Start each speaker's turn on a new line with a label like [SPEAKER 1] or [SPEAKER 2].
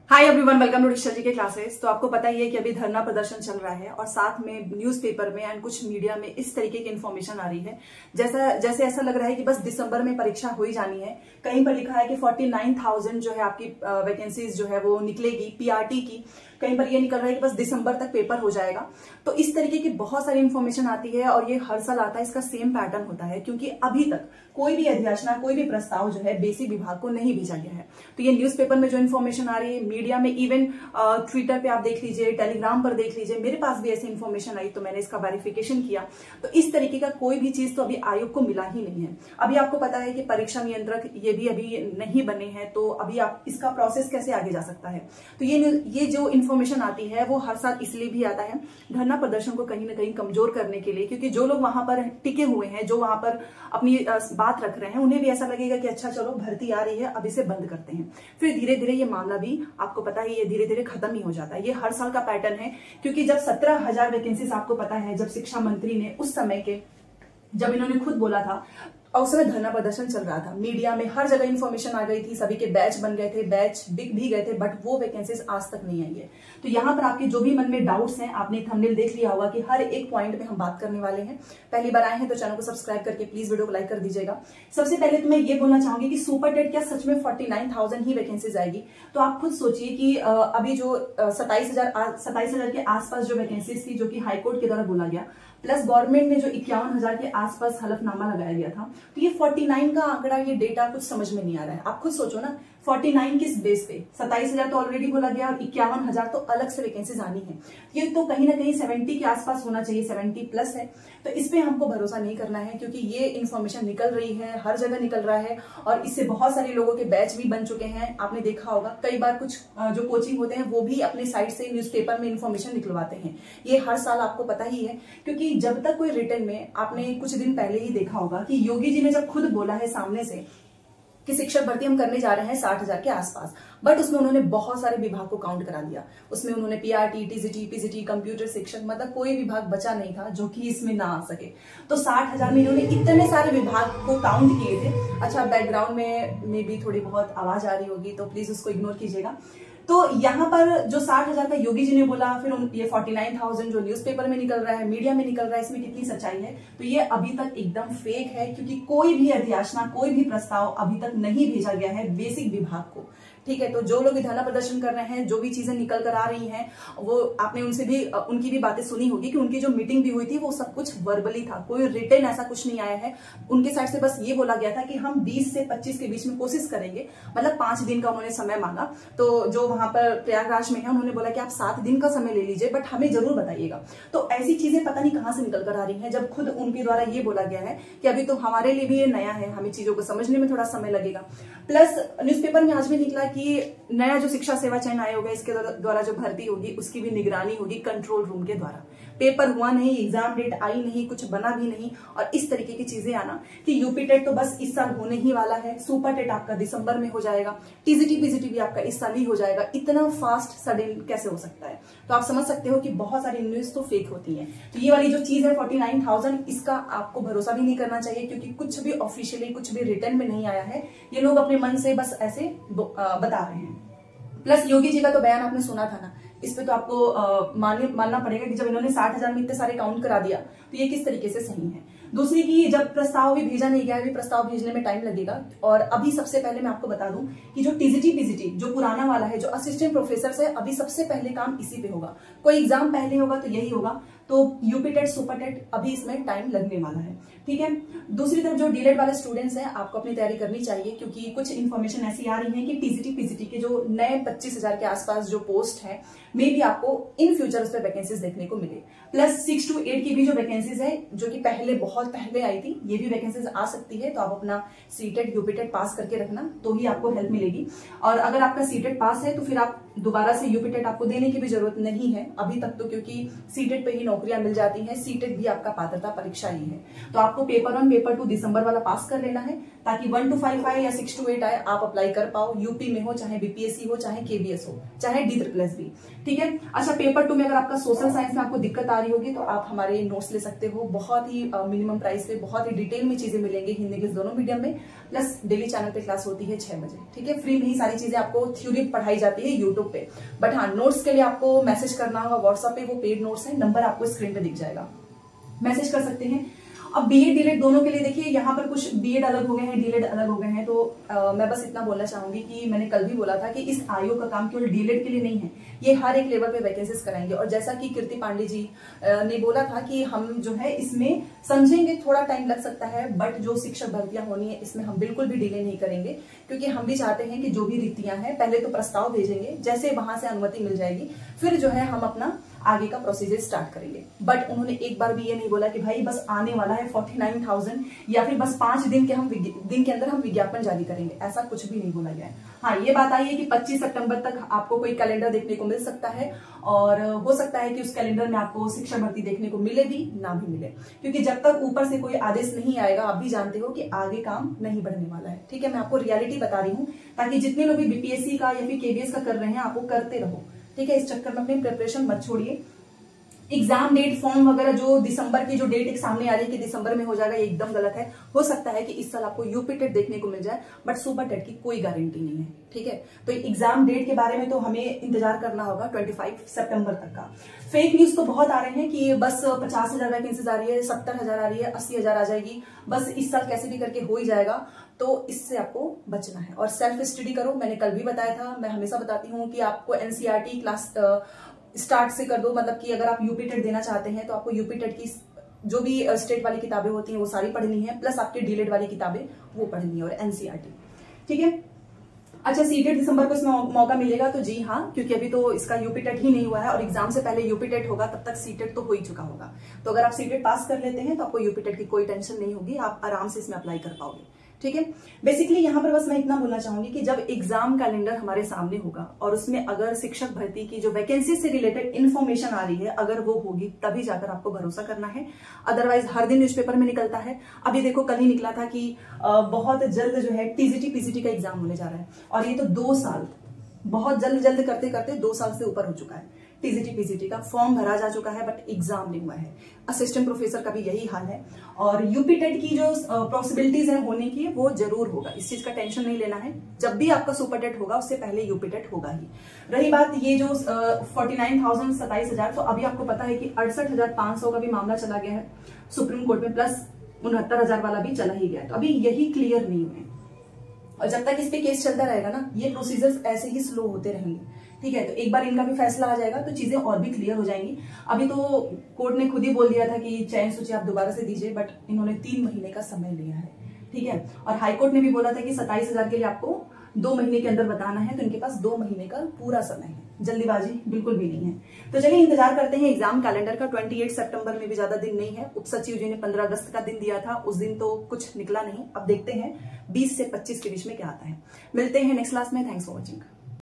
[SPEAKER 1] Hi everyone, welcome to digital G के classes. तो आपको पता ही है कि अभी धरना प्रदर्शन चल रहा है और साथ में न्यूज़पेपर में एंड कुछ मीडिया में इस तरीके की इन्फॉर्मेशन आ रही है जैसे ऐसा लग रहा है कि बस दिसंबर में परीक्षा हो ही जानी है। कहीं पर लिखा है कि 49,000 जो है आपकी वैकेंसीज जो है वो निकलेगी पीआरटी की। कहीं पर ये निकल रहा है कि बस दिसंबर तक पेपर हो जाएगा। तो इस तरीके की बहुत सारी इन्फॉर्मेशन आती है और ये हर साल आता है। इसका सेम पैटर्न होता है क्योंकि अभी तक कोई भी अध्याचना, कोई भी प्रस्ताव जो है बेसिक विभाग को नहीं भेजा गया है। तो ये न्यूज़पेपर में जो इन्फॉर्मेशन आ रही है, मीडिया में, इवन ट्विटर पे आप देख लीजिए, टेलीग्राम पर देख लीजिए, मेरे पास भी ऐसी इन्फॉर्मेशन आई तो मैंने इसका वेरिफिकेशन किया। तो इस तरीके का कोई भी चीज तो अभी आयोग को मिला ही नहीं है। अभी आपको पता है कि परीक्षा नियंत्रक ये भी अभी नहीं बने हैं, तो अभी आप इसका प्रोसेस कैसे आगे जा सकता है। तो ये जो इन्फॉर्मेशन आती है वो हर साल इसलिए भी आता है धरना प्रदर्शन को कहीं ना कहीं कमजोर करने के लिए, क्योंकि जो लोग वहां पर टिके हुए हैं, जो वहां पर अपनी बात रख रहे हैं, उन्हें भी ऐसा लगेगा कि अच्छा चलो भर्ती आ रही है, अब इसे बंद करते हैं। फिर धीरे धीरे ये मामला भी आपको पता है ये धीरे धीरे खत्म ही हो जाता है। ये हर साल का पैटर्न है क्योंकि जब 17,000 वैकेंसीज आपको पता है, जब शिक्षा मंत्री ने उस समय के जब इन्होंने खुद बोला था और उस समय धरना प्रदर्शन चल रहा था, मीडिया में हर जगह इन्फॉर्मेशन आ गई थी, सभी के बैच बन गए थे, बैच बिक भी गए थे, बट वो वैकेंसीज आज तक नहीं आई है। तो यहाँ पर आपके जो भी मन में डाउट्स हैं, आपने थंबनेल देख लिया होगा कि हर एक पॉइंट पे हम बात करने वाले हैं। पहली बार आए हैं तो चैनल को सब्सक्राइब करके प्लीज वीडियो को लाइक कर दीजिएगा। सबसे पहले तो मैं ये बोलना चाहूंगी कि सुपर टेट क्या सच में 49,000 ही वैकेंसीज आएगी? तो आप खुद सोचिए कि अभी जो 27,000 के आसपास जो वैकेंसीज थी, जो कि हाईकोर्ट के द्वारा बोला गया, प्लस गवर्नमेंट ने जो 51,000 के आसपास हलफनामा लगाया गया था, तो ये 49 का आंकड़ा, ये डेटा कुछ समझ में नहीं आ रहा है। आप खुद सोचो ना, 49 किस बेस पे? 27,000 तो ऑलरेडी बोला गया और 51,000 तो अलग से वैकेंसीज आनी है। ये तो कहीं ना कहीं 70 के आसपास होना चाहिए, 70 प्लस है। तो इस पे हमको भरोसा नहीं करना है क्योंकि ये इन्फॉर्मेशन निकल रही है, हर जगह निकल रहा है और इससे बहुत सारे लोगों के बैच भी बन चुके हैं। आपने देखा होगा कई बार कुछ जो कोचिंग होते हैं वो भी अपने साइट से न्यूज़पेपर में इन्फॉर्मेशन निकलवाते हैं। ये हर साल आपको पता ही है क्योंकि जब तक कोई रिटर्न में, आपने कुछ दिन पहले ही देखा होगा कि योगी जी ने जब खुद बोला है सामने से कि शिक्षक भर्ती हम करने जा रहे हैं 60,000 के आसपास, बट उसमें उन्होंने बहुत सारे विभाग को काउंट करा दिया। उसमें उन्होंने पीआरटी, टीजीटी, पीजीटी, कंप्यूटर शिक्षक, मतलब कोई विभाग बचा नहीं था जो कि इसमें ना आ सके। तो 60,000 में इन्होंने इतने सारे विभाग को काउंट किए थे। अच्छा, बैकग्राउंड में भी थोड़ी बहुत आवाज आ रही होगी तो प्लीज उसको इग्नोर कीजिएगा। तो यहाँ पर जो 60,000 का योगी जी ने बोला, फिर ये 49,000 जो न्यूज़पेपर में निकल रहा है, मीडिया में निकल रहा है, इसमें कितनी सच्चाई है? तो ये अभी तक एकदम फेक है क्योंकि कोई भी अध्याचना, कोई भी प्रस्ताव अभी तक नहीं भेजा गया है बेसिक विभाग को। ठीक है, तो जो लोग धरना प्रदर्शन कर रहे हैं, जो भी चीजें निकल कर आ रही हैं, वो आपने उनकी भी बातें सुनी होगी कि उनकी जो मीटिंग भी हुई थी वो सब कुछ वर्बली था, कोई रिटन ऐसा कुछ नहीं आया है। उनके साइड से बस ये बोला गया था कि हम 20 से 25 के बीच में कोशिश करेंगे, मतलब 5 दिन का उन्होंने समय मांगा। तो जो वहां पर प्रयागराज में है उन्होंने बोला कि आप 7 दिन का समय ले लीजिए, बट हमें जरूर बताइएगा। तो ऐसी चीजें पता नहीं कहां से निकल कर आ रही है, जब खुद उनके द्वारा ये बोला गया है कि अभी तो हमारे लिए भी ये नया है, हमें चीजों को समझने में थोड़ा समय लगेगा। प्लस न्यूज़पेपर में आज भी निकला कि नया जो शिक्षा सेवा चयन आयोग है, इसके द्वारा जो भर्ती होगी उसकी भी निगरानी होगी कंट्रोल रूम के द्वारा। पेपर हुआ नहीं, एग्जाम डेट आई नहीं, कुछ बना भी नहीं, और इस तरीके की चीजें आना कि यूपी टेट तो बस इस साल होने ही वाला है, सुपर टेट आपका दिसंबर में हो जाएगा, टीजीटी पीजीटी भी आपका इस साल ही हो जाएगा, इतना फास्ट सडन कैसे हो सकता है? तो आप समझ सकते हो कि बहुत सारी न्यूज तो फेक होती है। तो ये वाली जो चीज है 49,000, इसका आपको भरोसा भी नहीं करना चाहिए क्योंकि कुछ भी ऑफिशियली, कुछ भी रिटर्न में नहीं आया है। ये लोग अपने मन से बस ऐसे बता रहे हैं। प्लस योगी जी का तो बयान आपने सुना था ना, इस पे तो आपको मानना पड़ेगा कि जब इन्होंने 60,000 में इतने सारे काउंट करा दिया तो ये किस तरीके से सही है। दूसरी की जब प्रस्ताव भी भेजा नहीं गया है, प्रस्ताव भेजने में टाइम लगेगा। और अभी सबसे पहले मैं आपको बता दूं कि जो टीजीटी पीजीटी जो पुराना वाला है, जो असिस्टेंट प्रोफेसर है, अभी सबसे पहले काम इसी पे होगा। कोई एग्जाम पहले होगा तो यही होगा। तो यूपी टेट, सुपर टेट, अभी इसमें टाइम लगने वाला है। ठीक है, दूसरी तरफ जो डीलेट वाले स्टूडेंट्स हैं, आपको अपनी तैयारी करनी चाहिए क्योंकि कुछ इन्फॉर्मेशन ऐसी आ रही है कि टीजीटी पीजीटी के जो नए 25,000 के आसपास जो पोस्ट है, मे भी आपको इन फ्यूचर उस पर वैकेंसीज देखने को मिले। प्लस 6 to 8 की भी जो वैकेंसीज है, जो कि बहुत पहले आई थी, ये भी वैकेंसीज आ सकती है। तो आप अपना सीटेट, यूपीटेट पास करके रखना, तो ही आपको हेल्प मिलेगी। और अगर आपका सीटेट पास है तो फिर आप दोबारा से यूपीटेट आपको देने की भी जरूरत नहीं है अभी तक, तो क्योंकि सीटेट पे ही नौकरियां मिल जाती हैं। सीटेट भी आपका पात्रता परीक्षा ही है। तो आपको पेपर 1, पेपर 2 दिसंबर वाला पास कर लेना है, ताकि 1 to 5 आए या 6 to 8 आए, आप अप्लाई कर पाओ। यूपी में हो, चाहे बीपीएससी हो, चाहे केबीएस हो, चाहे DSSB, ठीक है। अच्छा, पेपर 2 में अगर आपका सोशल साइंस में आपको दिक्कत आ रही होगी तो आप हमारे नोट्स ले सकते हो। बहुत ही मिनिमम प्राइस पे बहुत ही डिटेल में चीजें मिलेंगी, हिंदी इंग्लिश दोनों मीडियम में। प्लस डेली चैनल पे क्लास होती है 6 बजे, ठीक है। फ्री में ही सारी चीजें आपको थ्योरी पढ़ाई जाती है यूट्यूब पे। बट हाँ, नोट्स के लिए आपको मैसेज करना होगा व्हाट्सएप पे, वो पेड नोट्स है, नंबर आपको स्क्रीन पे दिख जाएगा, मैसेज कर सकते हैं। अब बीएड डीलेड दोनों के लिए देखिए, यहाँ पर कुछ बीएड अलग हो गए हैं, डीलेड अलग हो गए हैं। तो मैं बस इतना बोलना चाहूंगी कि मैंने कल भी बोला था कि इस आयोग का काम केवल डीलेड के लिए नहीं है, ये हर एक लेवल पे वैकेंसीज कराएंगे। और जैसा कि कीर्ति पांडे जी ने बोला था कि हम जो है इसमें समझेंगे, थोड़ा टाइम लग सकता है, बट जो शिक्षक भर्तियां होनी है इसमें हम बिल्कुल भी डिले नहीं करेंगे, क्योंकि हम भी चाहते हैं कि जो भी रिक्तियां हैं पहले तो प्रस्ताव भेजेंगे, जैसे वहां से अनुमति मिल जाएगी फिर जो है हम अपना आगे का प्रोसीजर स्टार्ट करेंगे। बट उन्होंने एक बार भी ये नहीं बोला कि भाई बस आने वाला है 49,000 या फिर बस 5 दिन के अंदर हम विज्ञापन जारी करेंगे, ऐसा कुछ भी नहीं बोला गया है। हाँ, ये बात आई है कि 25 सितंबर तक आपको कोई कैलेंडर देखने को मिल सकता है, और हो सकता है कि उस कैलेंडर में आपको शिक्षक भर्ती देखने को मिले भी ना भी मिले, क्योंकि जब तक ऊपर से कोई आदेश नहीं आएगा, आप भी जानते हो कि आगे काम नहीं बढ़ने वाला है, ठीक है। मैं आपको रियलिटी बता रही हूँ, ताकि जितने लोग भी बीपीएससी का या फिर केबीएस का कर रहे हैं आप वो करते रहो, ठीक है। इस चक्कर में अपनी प्रिपरेशन मत छोड़िए। एग्जाम डेट फॉर्म वगैरह जो दिसंबर की जो डेट एक सामने आ रही है कि दिसंबर में हो जाएगा, ये एकदम गलत है। हो सकता है कि इस साल आपको यूपी टेट देखने को मिल जाए, बट सुपर टेट की कोई गारंटी नहीं है, ठीक है। तो एग्जाम डेट के बारे में तो हमें इंतजार करना होगा 25 सितंबर तक का। फेक न्यूज तो बहुत आ रहे हैं कि बस 50,000 वैकेंसीज आ रही है, 70,000 आ रही है, 80,000 आ जाएगी, बस इस साल कैसे भी करके हो ही जाएगा। तो इससे आपको बचना है और सेल्फ स्टडी करो। मैंने कल भी बताया था, मैं हमेशा बताती हूँ कि आपको एनसीईआरटी क्लास स्टार्ट से कर दो, मतलब कि अगर आप यूपी टेट देना चाहते हैं तो आपको यूपी टेट की जो भी स्टेट वाली किताबें होती हैं वो सारी पढ़नी है, प्लस आपके डीलेड वाली किताबें वो पढ़नी है, और एनसीईआरटी, ठीक है। अच्छा, सीटेट दिसंबर को इसमें मौका मिलेगा, तो जी हाँ, क्योंकि अभी तो इसका यूपी टेट ही नहीं हुआ है और एग्जाम से पहले यूपी टेट होगा, तब तक सीटेट तो हो ही चुका होगा। तो अगर आप सीटेट पास कर लेते हैं तो आपको यूपी टेट की कोई टेंशन नहीं होगी, आप आराम से इसमें अप्लाई कर पाओगे, ठीक है। बेसिकली यहाँ पर बस मैं इतना बोलना चाहूंगी कि जब एग्जाम कैलेंडर हमारे सामने होगा और उसमें अगर शिक्षक भर्ती की जो वैकेंसी से रिलेटेड इन्फॉर्मेशन आ रही है, अगर वो होगी तभी जाकर आपको भरोसा करना है। अदरवाइज हर दिन न्यूज़पेपर में निकलता है। अभी देखो, कल ही निकला था कि बहुत जल्द जो है टीजीटी पीजीटी का एग्जाम होने जा रहा है, और ये तो 2 साल बहुत जल्द करते करते 2 साल से ऊपर हो चुका है। टीजीटी पीजीटी का फॉर्म भरा जा चुका है, बट एग्जाम नहीं हुआ है। असिस्टेंट प्रोफेसर का भी यही हाल है, और यूपी टेट की जो पॉसिबिलिटीज है होने की, वो जरूर होगा, इस चीज का टेंशन नहीं लेना है। जब भी आपका सुपर टेट होगा उससे पहले यूपी टेट होगा ही। रही बात ये जो 49,000 27,000, तो अभी आपको पता है कि 68,500 का भी मामला चला गया है सुप्रीम कोर्ट में, प्लस 69,000 वाला भी चला ही गया। तो अभी यही क्लियर नहीं हुए, और जब तक इस पे केस चलता रहेगा ना, ये प्रोसीजर्स ऐसे ही स्लो होते रहेंगे, ठीक है। तो एक बार इनका भी फैसला आ जाएगा तो चीजें और भी क्लियर हो जाएंगी। अभी तो कोर्ट ने खुद ही बोल दिया था कि चयन सूची आप दोबारा से दीजिए, बट इन्होंने 3 महीने का समय लिया है, ठीक है। और हाईकोर्ट ने भी बोला था कि 27,000 के लिए आपको 2 महीने के अंदर बताना है, तो इनके पास 2 महीने का पूरा समय है, जल्दीबाजी बिल्कुल भी नहीं है। तो चलिए इंतजार करते हैं एग्जाम कैलेंडर का। 28 सितंबर में भी ज्यादा दिन नहीं है। उप सचिव जी ने 15 अगस्त का दिन दिया था, उस दिन तो कुछ निकला नहीं। अब देखते हैं 20 से 25 के बीच में क्या आता है। मिलते हैं नेक्स्ट क्लास में। Thanks for watching.